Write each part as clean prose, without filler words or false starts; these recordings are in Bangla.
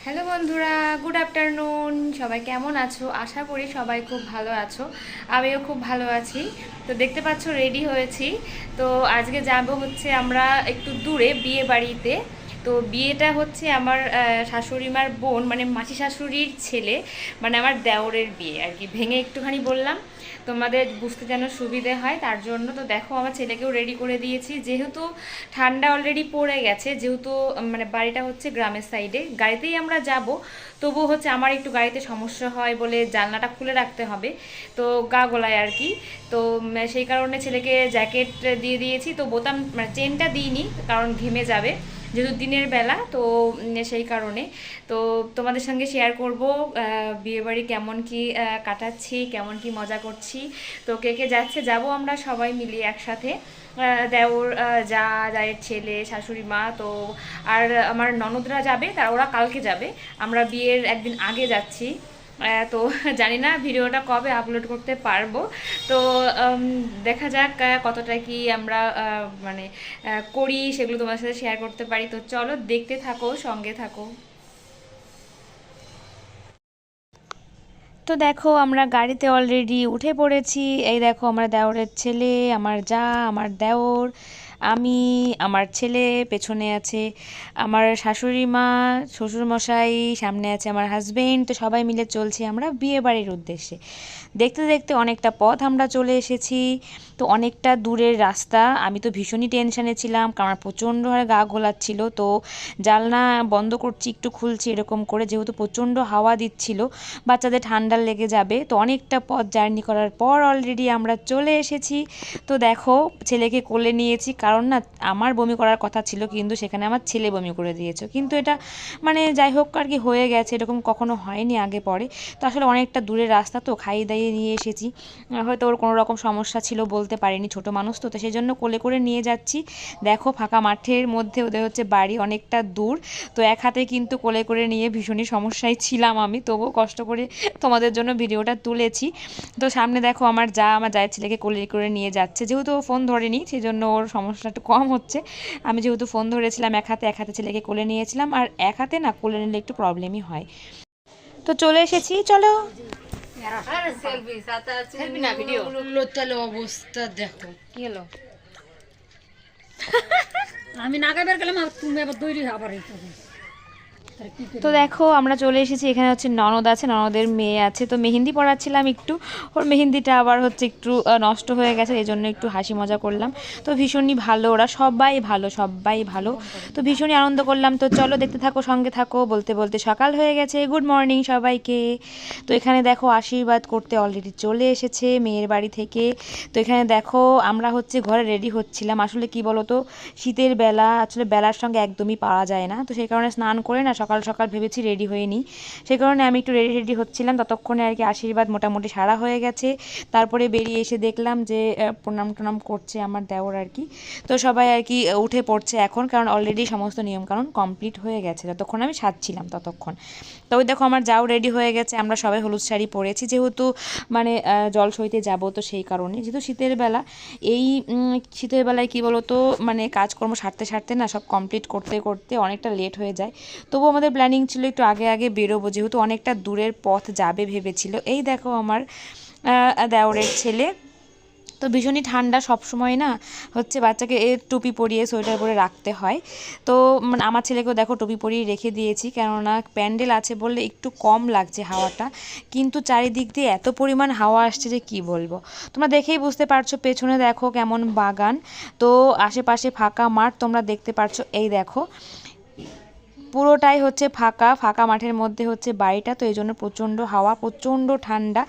হ্যালো বন্ধুরা, গুড আফটারনুন। সবাই কেমন আছো? আশা করি সবাই খুব ভালো আছো। আমিও খুব ভালো আছি। তো দেখতে পাচ্ছ রেডি হয়েছি। তো আজকে যাব হচ্ছে আমরা একটু দূরে বিয়ে বাড়িতে। তো বিয়েটা হচ্ছে আমার শাশুড়ি মার বোন, মানে মাসি শাশুড়ির ছেলে, মানে আমার দেওরের বিয়ে আর কি। ভেঙে একটুখানি বললাম তোমাদের বুঝতে যেন সুবিধে হয়, তার জন্য। তো দেখো আমার ছেলেকেও রেডি করে দিয়েছি, যেহেতু ঠান্ডা অলরেডি পড়ে গেছে, যেহেতু মানে বাড়িটা হচ্ছে গ্রামের সাইডে, গাড়িতেই আমরা যাব। তবুও হচ্ছে আমার একটু গাড়িতে সমস্যা হয় বলে জানলাটা খুলে রাখতে হবে, তো গা গলায় আর কি। তো সেই কারণে ছেলেকে জ্যাকেট দিয়ে দিয়েছি। তো বোতাম মানে চেনটা দিইনি, কারণ ঘেমে যাবে যেহেতু দিনের বেলা। তো সেই কারণে তো তোমাদের সঙ্গে শেয়ার করব বিয়েবাড়ি কেমন কি কাটাচ্ছি, কেমন কি মজা করছি। তো কে কে যাচ্ছে, যাব আমরা সবাই মিলিয়ে একসাথে। দেওর, যা, জায়ের ছেলে, শাশুড়ি মা, তো আর আমার ননদরা যাবে, তারা ওরা কালকে যাবে। আমরা বিয়ের একদিন আগে যাচ্ছি। তো জানি না ভিডিওটা কবে আপলোড করতে পারবো। তো দেখা যাক কতটা কি আমরা মানে করি, সেগুলো তোমার সাথে শেয়ার করতে পারি। তো চলো দেখতে থাকো, সঙ্গে থাকো। তো দেখো আমরা গাড়িতে অলরেডি উঠে পড়েছি। এই দেখো আমার দেওরের ছেলে, আমার যা, আমার দেওর, আমি, আমার ছেলে, পেছনে আছে আমার শাশুড়ি মা, শ্বশুরমশাই, সামনে আছে আমার হাজবেন্ড। তো সবাই মিলে চলছি আমরা বিয়ে বাড়ির উদ্দেশ্যে। দেখতে দেখতে অনেকটা পথ আমরা চলে এসেছি। তো অনেকটা দূরের রাস্তা। আমি তো ভীষণই টেনশানে ছিলাম, কারণ আমার প্রচণ্ড হারে গা গোলাচ্ছিল। তো জানলা বন্ধ করছি, একটু খুলছি, এরকম করে, যেহেতু প্রচণ্ড হাওয়া দিচ্ছিল, বাচ্চাদের ঠান্ডা লেগে যাবে। তো অনেকটা পথ জার্নি করার পর অলরেডি আমরা চলে এসেছি। তো দেখো ছেলেকে কোলে নিয়েছি, কারণ না আমার বমি করার কথা ছিল, কিন্তু সেখানে আমার ছেলে বমি করে দিয়েছে। কিন্তু এটা মানে যাই হোক আর কি, হয়ে গেছে, এরকম কখনো হয়নি আগে পরে। তো আসলে অনেকটা দূরের রাস্তা, তো খাইয়ে দাইয়ে নিয়ে এসেছি। হয়তো ওর কোনো রকম সমস্যা ছিল, বলতে পারিনি, ছোটো মানুষ তো, তো সেই জন্য কোলে করে নিয়ে যাচ্ছি। দেখো ফাঁকা মাঠের মধ্যে ওদের হচ্ছে বাড়ি, অনেকটা দূর। তো এক হাতে কিন্তু কোলে করে নিয়ে ভীষণই সমস্যায় ছিলাম আমি, তবুও কষ্ট করে তোমাদের জন্য ভিডিওটা তুলেছি। তো সামনে দেখো আমার জায়ের ছেলেকে কোলে করে নিয়ে যাচ্ছে, যেহেতু ও ফোন ধরেনি সেই জন্য ওর সমস্যা একটু কম হচ্ছে। আমি যেহেতু ফোন ধরেছিলাম এক হাতে ছেলেকে কোলে নিয়েছিলাম, আর এক হাতে না কোলে নিলে একটু প্রবলেমই হয়। তো চলে এসেছি, চলো। অবস্থা দেখো কি হলো? আমি নাগা বের গেলাম, তুমি আবার দৈরি আবার তো দেখো আমরা চলে এসেছি, এখানে হচ্ছে ননদ আছে, ননদের মেয়ে আছে। তো মেহেন্দি পড়াচ্ছিলাম একটু, ওর মেহেন্দিটা আবার হচ্ছে একটু নষ্ট হয়ে গেছে, এই জন্য একটু হাসি মজা করলাম। তো ভীষণই ভালো, ওরা সবাই ভালো, সবাই ভালো। তো ভীষণই আনন্দ করলাম। তো চলো দেখতে থাকো, সঙ্গে থাকো। বলতে বলতে সকাল হয়ে গেছে। গুড মর্নিং সবাইকে। তো এখানে দেখো আশীর্বাদ করতে অলরেডি চলে এসেছে মেয়ের বাড়ি থেকে। তো এখানে দেখো আমরা হচ্ছে ঘরে রেডি হচ্ছিলাম। আসলে কি বলো তো, শীতের বেলা, আসলে বেলার সঙ্গে একদমই পারা যায় না। তো সেই কারণে স্নান করে না সকাল সকাল ভেবেছি রেডি হয়ে নিই, সেই কারণে আমি একটু রেডি হচ্ছিলাম। ততক্ষণে আর কি আশীর্বাদ মোটামুটি সারা হয়ে গেছে। তারপরে বেরিয়ে এসে দেখলাম যে প্রণাম টনাম করছে আমার দেওর আর কি। তো সবাই আর কি উঠে পড়ছে এখন, কারণ অলরেডি সমস্ত নিয়মকানুন কমপ্লিট হয়ে গেছে, যতক্ষণ আমি সাজছিলাম ততক্ষণ। তো ওই দেখো আমার যাও রেডি হয়ে গেছে। আমরা সবাই হলুদ শাড়ি পরেছি, যেহেতু মানে জল সইতে যাব, তো সেই কারণে। যেহেতু শীতের বেলা, এই শীতের বেলায় কি বলো তো, মানে কাজকর্ম সারতে সারতে না সব কমপ্লিট করতে করতে অনেকটা লেট হয়ে যায়। তবু আমাদের প্ল্যানিং ছিল একটু আগে আগে বেরোবো, যেহেতু অনেকটা দূরের পথ যাবে ভেবেছিল। এই দেখো আমার দেওরের ছেলে। তো ভীষণই ঠান্ডা, সবসময় না হচ্ছে বাচ্চাকে টুপি পরিয়ে সোয়েটার পরে রাখতে হয়। তো আমার ছেলেকেও দেখো টুপি পরিয়ে রেখে দিয়েছি, কেননা প্যান্ডেল আছে বললে একটু কম লাগছে হাওয়াটা। কিন্তু চারিদিক দিয়ে এত পরিমাণ হাওয়া আসছে যে কি বলবো। তোমরা দেখেই বুঝতে পারছো, পেছনে দেখো কেমন বাগান, তো আশেপাশে ফাঁকা মাঠ তোমরা দেখতে পারছো। এই দেখো পুরোটাই হচ্ছে ফাঁকা ফাঁকা মাঠের মধ্যে হচ্ছে বাড়িটা। তো এই জন্য প্রচণ্ড হাওয়া, প্রচণ্ড ঠান্ডা।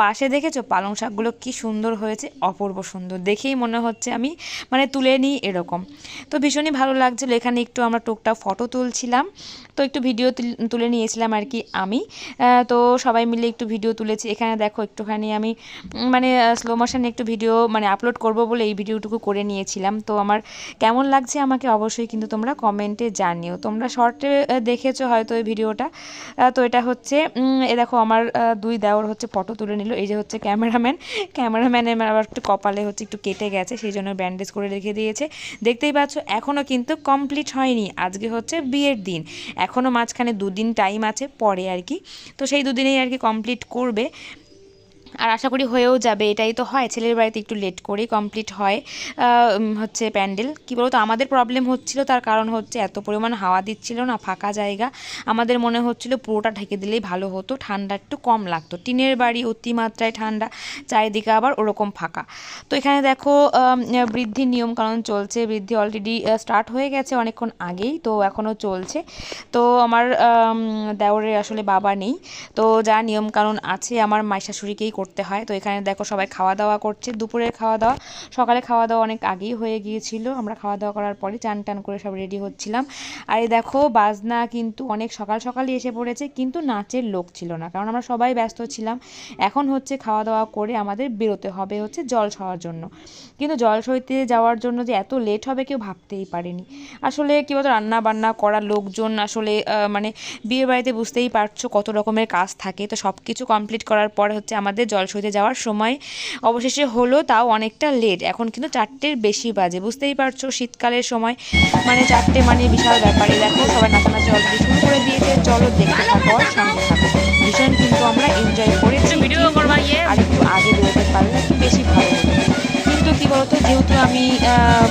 পাশে দেখেছো পালং শাকগুলো কি সুন্দর হয়েছে, অপূর্ব সুন্দর, দেখেই মনে হচ্ছে আমি মানে তুলে নিই এরকম। তো ভীষণই ভালো লাগছিলো। এখানে একটু আমরা টুকটাক ফটো তুলছিলাম, তো একটু ভিডিও তুলে নিয়েছিলাম আর কি আমি। তো সবাই মিলে একটু ভিডিও তুলেছি। এখানে দেখো একটুখানি আমি মানে স্লো মোশনে একটু ভিডিও মানে আপলোড করব বলে এই ভিডিওটুকু করে নিয়েছিলাম। তো আমার কেমন লাগছে আমাকে অবশ্যই কিন্তু তোমরা কমেন্টে জানিও। তোমরা শর্টে দেখেছো হয়তো এই ভিডিওটা। তো এটা হচ্ছে এ দেখো আমার দুই দেওর হচ্ছে ফটো তুলে নিল। এই যে হচ্ছে ক্যামেরাম্যানের আবার একটু কপালে হচ্ছে একটু কেটে গেছে, সেই জন্য ব্যান্ডেজ করে রেখে দিয়েছে। দেখতেই পাচ্ছ এখনও কিন্তু কমপ্লিট হয়নি, আজকে হচ্ছে বিয়ের দিন, এখনও মাঝখানে 2 দিন টাইম আছে পরে আর কি। তো সেই 2 দিনেই আর কি কমপ্লিট করবে, আর আশা করি হয়েও যাবে। এটাই তো হয়, ছেলের বাড়িতে একটু লেট করেই কমপ্লিট হয় হচ্ছে প্যান্ডেল। কী বলতো, আমাদের প্রবলেম হচ্ছিল, তার কারণ হচ্ছে এত পরিমাণ হাওয়া দিচ্ছিল না, ফাঁকা জায়গা, আমাদের মনে হচ্ছিল পুরোটা ঢেকে দিলেই ভালো হতো, ঠান্ডা একটু কম লাগতো। টিনের বাড়ি, অতিমাত্রায় ঠান্ডা, চারিদিকে আবার ওরকম ফাঁকা। তো এখানে দেখো বৃদ্ধির নিয়মকানুন চলছে। বৃদ্ধি অলরেডি স্টার্ট হয়ে গেছে অনেকক্ষণ আগেই, তো এখনও চলছে। তো আমার দেওরের আসলে বাবা নেই, তো যা নিয়মকানুন আছে আমার মায়ের শাশুড়িকেই করতে হয়। তো এখানে দেখো সবাই খাওয়া দাওয়া করছে, দুপুরের খাওয়া দাওয়া, সকালে খাওয়া দাওয়া অনেক আগেই হয়ে গিয়েছিল, আমরা খাওয়া দাওয়া করার পরে চান টান করে সব রেডি হচ্ছিলাম। আর এই দেখো বাজনা কিন্তু অনেক সকাল সকালই এসে পড়েছে, কিন্তু নাচের লোক ছিল না, কারণ আমরা সবাই ব্যস্ত ছিলাম। এখন হচ্ছে খাওয়া দাওয়া করে আমাদের বেরোতে হবে হচ্ছে জল খাওয়ার জন্য, কিন্তু জল সইতে যাওয়ার জন্য যে এত লেট হবে কেউ ভাবতেই পারেনি। আসলে কী বলতো, রান্না বান্না করা লোকজন আসলে মানে বিয়ে বাড়িতে বুঝতেই পারছো কত রকমের কাজ থাকে। তো সব কিছু কমপ্লিট করার পরে হচ্ছে আমাদের জল সইতে যাওয়ার সময় অবশেষে হলো, তাও অনেকটা লেট, এখন কিন্তু 4টের বেশি বাজে। বুঝতেই পারছো শীতকালের সময় মানে 4টে মানে বিশাল ব্যাপারে। দেখো সবাই নাচানাচি অলরেডি শুরু করে দিয়েছে, চলো দেখতে থাকো আর সঙ্গে থাকো। ভীষণ কিন্তু আমরা এনজয় করেছি, আর একটু আগে বেরোতে পারলে একটু বেশি ভালো হতো। কিন্তু কী বলতো, যেহেতু আমি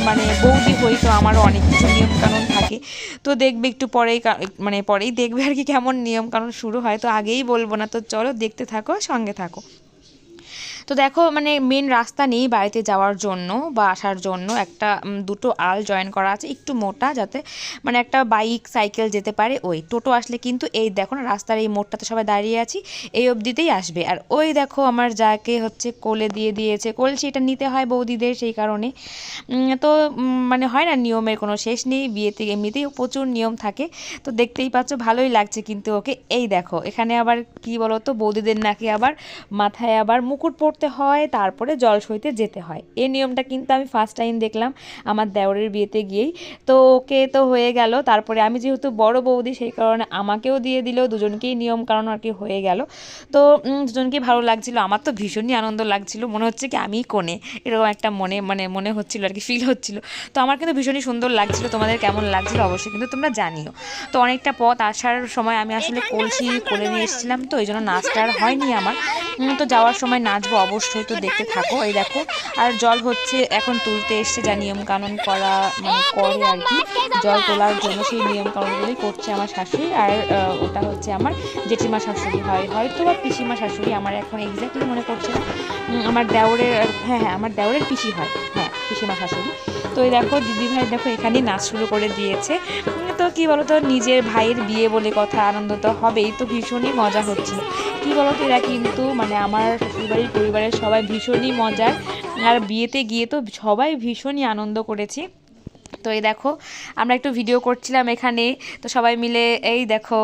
মানে বৌদি হই, তো আমারও অনেক কিছু নিয়মকানুন থাকে। তো দেখবে একটু পরেই, মানে পরেই দেখবে আর কি কেমন নিয়মকানুন শুরু হয়, তো আগেই বলবো না। তো চলো দেখতে থাকো, সঙ্গে থাকো। তো দেখো মানে মেন রাস্তা নেই বাড়িতে যাওয়ার জন্য বা আসার জন্য, একটা 2টো আল জয়েন করা আছে একটু মোটা, যাতে মানে একটা বাইক সাইকেল যেতে পারে। ওই টোটো আসলে কিন্তু এই দেখো না রাস্তার এই মোড়টাতে সবাই দাঁড়িয়ে আছি, এই অবধিতেই আসবে। আর ওই দেখো আমার যাকে হচ্ছে কোলে দিয়ে দিয়েছে, কলসি এটা নিতে হয় বৌদিদের, সেই কারণে। তো মানে হয় না, নিয়মের কোনো শেষ নেই, বিয়েতে এমনিতেই প্রচুর নিয়ম থাকে। তো দেখতেই পাচ্ছ ভালোই লাগছে কিন্তু ওকে। এই দেখো এখানে আবার কি বলো তো, বৌদিদের নাকি আবার মাথায় আবার মুকুট পরতে হয়, তারপরে জল সইতে যেতে হয়। এই নিয়মটা কিন্তু আমি ফার্স্ট টাইম দেখলাম আমার দেওরের বিয়েতে গিয়েই। তো ওকে তো হয়ে গেল, তারপরে আমি যেহেতু বড় বৌদি সেই কারণে আমাকেও দিয়ে দিল, দুজনকেই নিয়ম কারণ আর কি হয়ে গেল। তো দুজনকেই ভালো লাগছিল, আমার তো ভীষণই আনন্দ লাগছিল, মনে হচ্ছে কি আমি কোণে, এরকম একটা মনে হচ্ছিল আর কি, ফিল হচ্ছিল। তো আমার কিন্তু ভীষণই সুন্দর লাগছিল, তোমাদের কেমন লাগছিল অবশ্যই কিন্তু তোমরা জানিও। তো অনেকটা পথ আসার সময় আমি আসলে কলসি কোলে নিয়ে এসেছিলাম, তো এই জন্য নাচটা আর হয়নি আমার। তো যাওয়ার সময় নাচবো অবশ্যই, তো দেখতে থাকো। এই দেখো আর জল হচ্ছে এখন তুলতে এসছে, যা নিয়মকানুন করা মানে করে আর কি, জল তোলার জন্য সেই নিয়মকানুনগুলোই করছে আমার শাশুড়ি। আর ওটা হচ্ছে আমার জেঠিমা শাশুড়ি হয়, হয়তো বা পিসিমা শাশুড়ি, আমার এখন এক্স্যাক্টলি মনে পড়ছে না। আমার দেওরের, হ্যাঁ আমার দেওরের পিসি হয়, হ্যাঁ পিসিমা শাশুড়ি। তো এই দেখো দিদিভাই দেখো এখানেই নাচ শুরু করে দিয়েছে। তো কী বলো তো, নিজের ভাইয়ের বিয়ে বলে কথা, আনন্দ তো হবেই, তো ভীষণই মজা হচ্ছিল। কী বলো তো, এরা কিন্তু মানে আমার শ্বশুরবাড়ির পরিবারের সবাই ভীষণই মজার, আর বিয়েতে গিয়ে তো সবাই ভীষণই আনন্দ করেছি। তো এই দেখো আমরা একটু ভিডিও করছিলাম এখানে, তো সবাই মিলে এই দেখো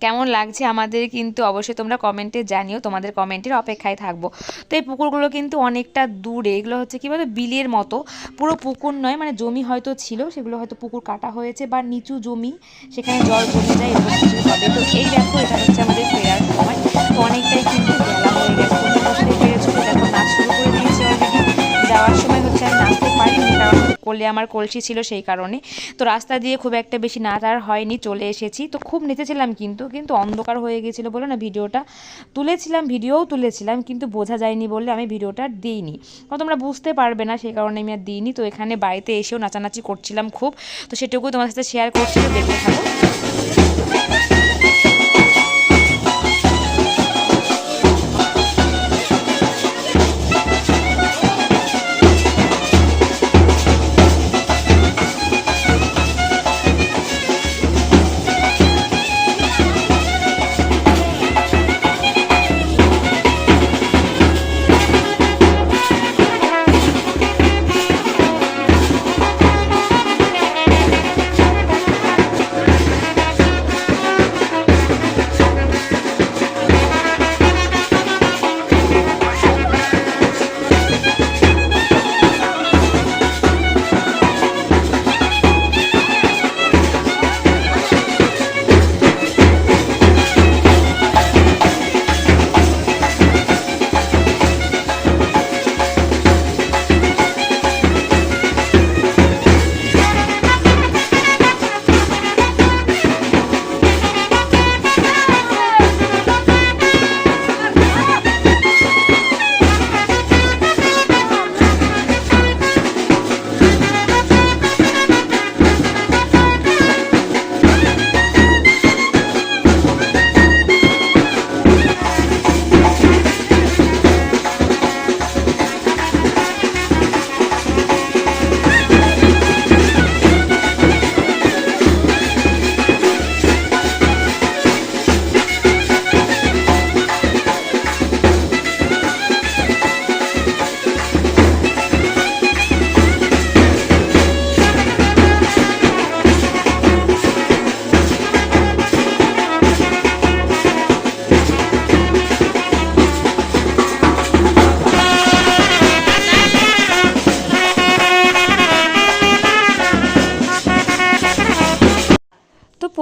কেমন লাগছে আমাদের কিন্তু অবশ্যই তোমরা কমেন্টে জানিও, তোমাদের কমেন্টের অপেক্ষায় থাকবো। তো এই পুকুরগুলো কিন্তু অনেকটা দূরে, এগুলো হচ্ছে কী বলতো বিলের মতো, পুরো পুকুর নয়, মানে জমি হয়তো ছিল, সেগুলো হয়তো পুকুর কাটা হয়েছে বা নিচু জমি, সেখানে জল জমে যায়, এরকম কিছু হবে। তো এই দেখো এটা হচ্ছে আমাদের ফেরার সময়, তো অনেকটাই কিন্তু বেলা হয়ে গেছে, তোমরা বুঝতে পেরেছো। দেখো নাচ শুরু করে দিয়েছি অলরেডি, যাওয়ার সময় হচ্ছে আমি নাচতে পারিনি, কারণ কোলে আমার কলসি ছিল সেই কারণে। তো রাস্তা দিয়ে খুব একটা বেশি নাচ আর হয়নি, চলে এসেছি। তো খুব নেচেছিলাম কিন্তু অন্ধকার হয়ে গেছিলো বলে না ভিডিওটা ভিডিওও তুলেছিলাম, কিন্তু বোঝা যায়নি বলে আমি ভিডিওটা দিইনি, কারণ তোমরা বুঝতে পারবে না সেই কারণে আমি আর দিইনি। তো এখানে বাড়িতে এসেও নাচানাচি করছিলাম খুব, তো সেটুকু তোমার সাথে শেয়ার করছি, দেখতে থাকো।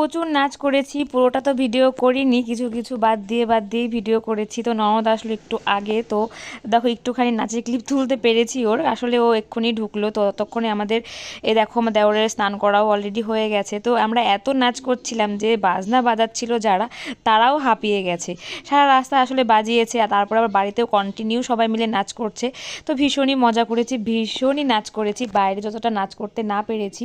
প্রচুর নাচ করেছি, পুরোটা তো ভিডিও করিনি, কিছু কিছু বাদ দিয়ে ভিডিও করেছি। তো ননদ আসলো একটু আগে, তো দেখো একটুখানি নাচের ক্লিপ তুলতে পেরেছি ওর। আসলে ও এক্ষুনি ঢুকলো, তো ততক্ষণে আমাদের দেখো আমার দেওরের স্নান করাও অলরেডি হয়ে গেছে। তো আমরা এত নাচ করছিলাম যে বাজনা বাজাচ্ছিল যারা, তারাও হাঁপিয়ে গেছে। সারা রাস্তা আসলে বাজিয়েছে, আর তারপর আবার বাড়িতেও কন্টিনিউ সবাই মিলে নাচ করছে। তো ভীষণই মজা করেছি, ভীষণই নাচ করেছি। বাইরে যতটা নাচ করতে না পেরেছি,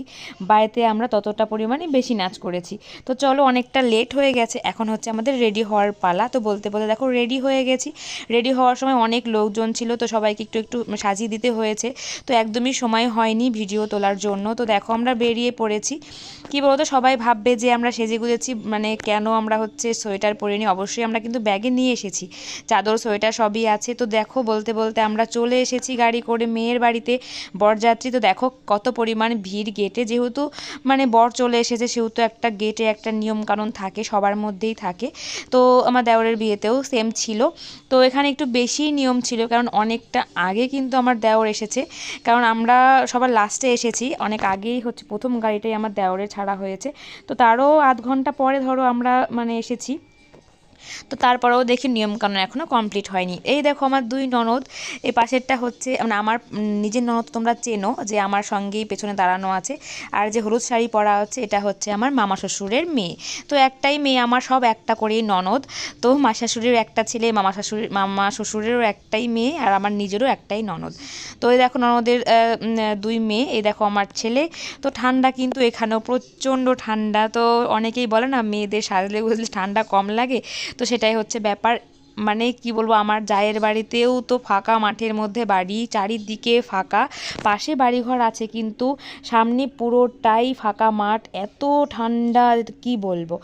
বাড়িতে আমরা ততটা পরিমাণে বেশি নাচ করেছি। তো চলো, অনেকটা লেট হয়ে গেছে, এখন হচ্ছে আমাদের রেডি হওয়ার পালা। তো বলতে বলতে দেখো রেডি হয়ে গেছি। রেডি হওয়ার সময় অনেক লোকজন ছিল, তো সবাইকে একটু একটু সাজিয়ে দিতে হয়েছে। তো একদমই সময় হয়নি ভিডিও তোলার জন্য। তো দেখো আমরা বেরিয়ে পড়েছি। কী বলতো, সবাই ভাববে যে আমরা সেজে গুজেছি, মানে কেন আমরা হচ্ছে সোয়েটার পরে নিই। অবশ্যই আমরা কিন্তু ব্যাগে নিয়ে এসেছি, চাদর সোয়েটার সবই আছে। তো দেখো বলতে বলতে আমরা চলে এসেছি গাড়ি করে মেয়ের বাড়িতে, বরযাত্রী। তো দেখো কত পরিমাণ ভিড় গেটে, যেহেতু মানে বর চলে এসেছে সেহেতু একটা গেটে একটা নিয়ম কানুন থাকে, সবার মধ্যেই থাকে। তো আমার দেওরের বিয়েতেও সেম ছিল। তো এখানে একটু বেশি নিয়ম ছিল, কারণ অনেকটা আগে কিন্তু আমার দেওর এসেছে, কারণ আমরা সবার লাস্টে এসেছি। অনেক আগেই হচ্ছে প্রথম গাড়িটাই আমার দেওরের ছাড়া হয়েছে। তো তারও আধ ঘন্টা পরে ধরো আমরা মানে এসেছি। তো তারপরেও দেখি নিয়মকানুন এখনও কমপ্লিট হয়নি। এই দেখো আমার দুই ননদ, এই পাশেরটা হচ্ছে মানে আমার নিজের ননদ, তোমরা চেনো, যে আমার সঙ্গেই পেছনে দাঁড়ানো আছে। আর যে হলুদ শাড়ি পরা হচ্ছে, এটা হচ্ছে আমার মামা শ্বশুরের মেয়ে। তো একটাই মেয়ে আমার, সব একটা করেই ননদ। তো মা শাশুড়ির একটা ছেলে, মামা শ্বশুরেরও একটাই মেয়ে, আর আমার নিজেরও একটাই ননদ। তো এই দেখো ননদের দুই মেয়ে, এই দেখো আমার ছেলে। তো ঠান্ডা কিন্তু এখানেও প্রচণ্ড ঠান্ডা। তো অনেকেই বলে না মেয়েদের সাজলে বুঝলে ঠান্ডা কম লাগে, তো সেটাই হচ্ছে ব্যাপার। মানে কি বলবো, আমার জায়ের বাড়িতেও তো ফাঁকা মাঠের মধ্যে বাড়ি, চারিদিকে ফাঁকা, পাশে বাড়িঘর আছে কিন্তু সামনে পুরোটাই ফাঁকা মাঠ, এত ঠান্ডা কি বলবো।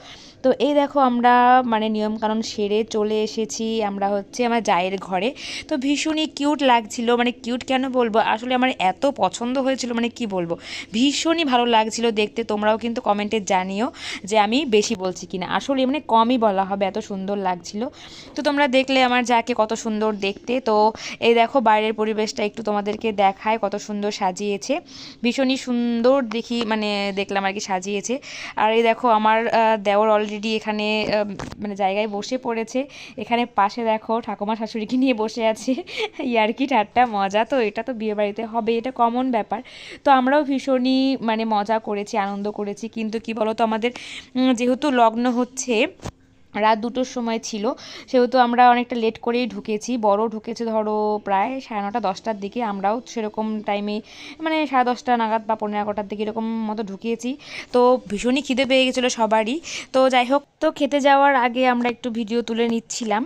তো এই দেখো আমরা মানে নিয়মকানুন সেরে চলে এসেছি আমরা হচ্ছে আমার জায়ের ঘরে। তো ভীষণই কিউট লাগছিল, মানে কিউট কেন বলবো, আসলে আমার এত পছন্দ হয়েছিল, মানে কি বলবো, ভীষণই ভালো লাগছিল দেখতে। তোমরাও কিন্তু কমেন্টে জানিও যে আমি বেশি বলছি কিনা, আসলে মানে কমই বলা হবে, এত সুন্দর লাগছিল। তো তোমরা দেখলে আমার যাকে কত সুন্দর দেখতে। তো এই দেখো বাইরের পরিবেশটা একটু তোমাদেরকে দেখায়, কত সুন্দর সাজিয়েছে, ভীষণই সুন্দর দেখি মানে দেখলাম আর কি সাজিয়েছে। আর এই দেখো আমার দেওর অলরেডি এখানে মানে জায়গায় বসে পড়েছে। এখানে পাশে দেখো ঠাকুমা শাশুড়িকে নিয়ে বসে আছে, ইয়ার্কি ঠাট্টা মজা। তো এটা তো বিয়েবাড়িতে হবে, এটা কমন ব্যাপার। তো আমরাও ভীষণই মানে মজা করেছি, আনন্দ করেছি। কিন্তু কি বলো তো, আমাদের যেহেতু লগ্ন হচ্ছে রাত 2টোর সময় ছিল, সেহেতু আমরা অনেকটা লেট করেই ঢুকেছি। বড় ঢুকেছে ধরো প্রায় 9:30 10টার দিকে, আমরাও সেরকম টাইমে মানে 10:30 নাগাদ বা 11:15টার দিকে এরকম মতো ঢুকিয়েছি। তো ভীষণই খিদে পেয়ে গেছিলো সবারই। তো যাই হোক, তো খেতে যাওয়ার আগে আমরা একটু ভিডিও তুলে নিচ্ছিলাম।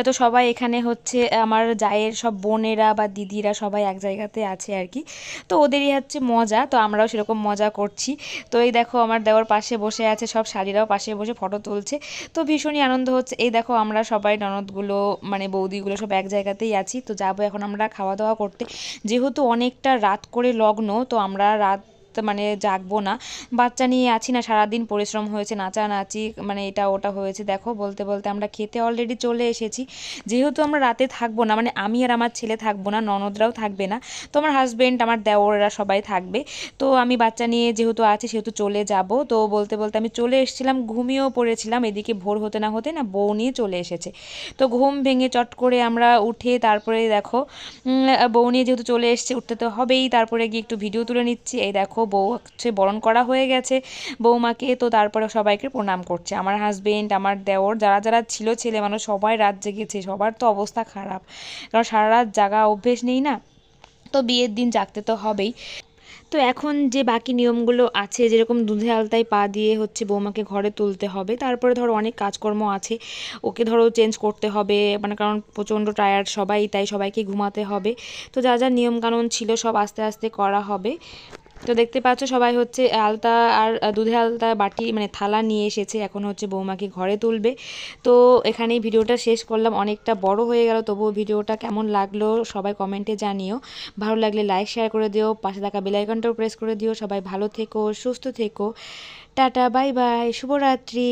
তো সবাই এখানে হচ্ছে আমার জায়ের সব বোনেরা বা দিদিরা সবাই এক জায়গাতে আছে আর কি। তো ওদেরই হচ্ছে মজা, তো আমরাও সেরকম মজা করছি। তো এই দেখো আমার দেওয়ার পাশে বসে আছে, সব শাড়িরাও পাশে বসে ফটো তুলছে। তো ভীষণই আনন্দ হচ্ছে। এই দেখো আমরা সবাই ননদগুলো মানে বৌদিগুলো সব এক জায়গাতেই আছি। তো যাবো এখন আমরা খাওয়া দাওয়া করতে, যেহেতু অনেকটা রাত করে লগ্ন, তো আমরা রাত মানে জাগবো না, বাচ্চা নিয়ে আছি না, সারাদিন পরিশ্রম হয়েছে, নাচানাচি মানে এটা ওটা হয়েছে। দেখো বলতে বলতে আমরা খেতে অলরেডি চলে এসেছি। যেহেতু আমরা রাতে থাকবো না, মানে আমি আর আমার ছেলে থাকবো না, ননদরাও থাকবে না, তো আমার হাজব্যান্ড আমার দেওররা সবাই থাকবে। তো আমি বাচ্চা নিয়ে যেহেতু আছি সেহেতু চলে যাব। তো বলতে বলতে আমি চলে এসেছিলাম, ঘুমিয়েও পড়েছিলাম। এদিকে ভোর হতে না হতে না বউ নিয়ে চলে এসেছে। তো ঘুম ভেঙে চট করে আমরা উঠে তারপরে দেখো বউ নিয়ে যেহেতু চলে এসছে, উঠতে তো হবেই। তারপরে গিয়ে একটু ভিডিও তুলে নিচ্ছি। এই দেখো বউ হচ্ছে বরণ করা হয়ে গেছে বৌমাকে। তো তারপরে সবাইকে প্রণাম করছে আমার হাজবেন্ড, আমার দেওর, যারা যারা ছিল ছেলে মানুষ সবাই রাত জেগেছে, সবার তো অবস্থা খারাপ, কারণ সারা রাত জাগা অভ্যেস নেই না, তো বিয়ের দিন জাগতে তো হবেই। তো এখন যে বাকি নিয়মগুলো আছে, যেরকম দুধে আলতায় পা দিয়ে হচ্ছে বৌমাকে ঘরে তুলতে হবে, তারপরে ধরো অনেক কাজকর্ম আছে, ওকে ধরো চেঞ্জ করতে হবে, মানে কারণ প্রচণ্ড টায়ার্ড সবাই, তাই সবাইকে ঘুমাতে হবে। তো যা যা নিয়মকানুন ছিল সব আস্তে আস্তে করা হবে। তো দেখতে পাচ্ছ সবাই হচ্ছে আলতা আর দুধের আলতা বাটি মানে থালা নিয়ে এসেছে, এখন হচ্ছে বৌমাকে ঘরে তুলবে। তো এখানেই ভিডিওটা শেষ করলাম, অনেকটা বড় হয়ে গেল, তবুও ভিডিওটা কেমন লাগলো সবাই কমেন্টে জানিও। ভালো লাগলে লাইক শেয়ার করে দিও, পাশে থাকা বেল আইকনটাও প্রেস করে দিও। সবাই ভালো থেকো, সুস্থ থেকো, টাটা বাই বাই, শুভরাত্রি।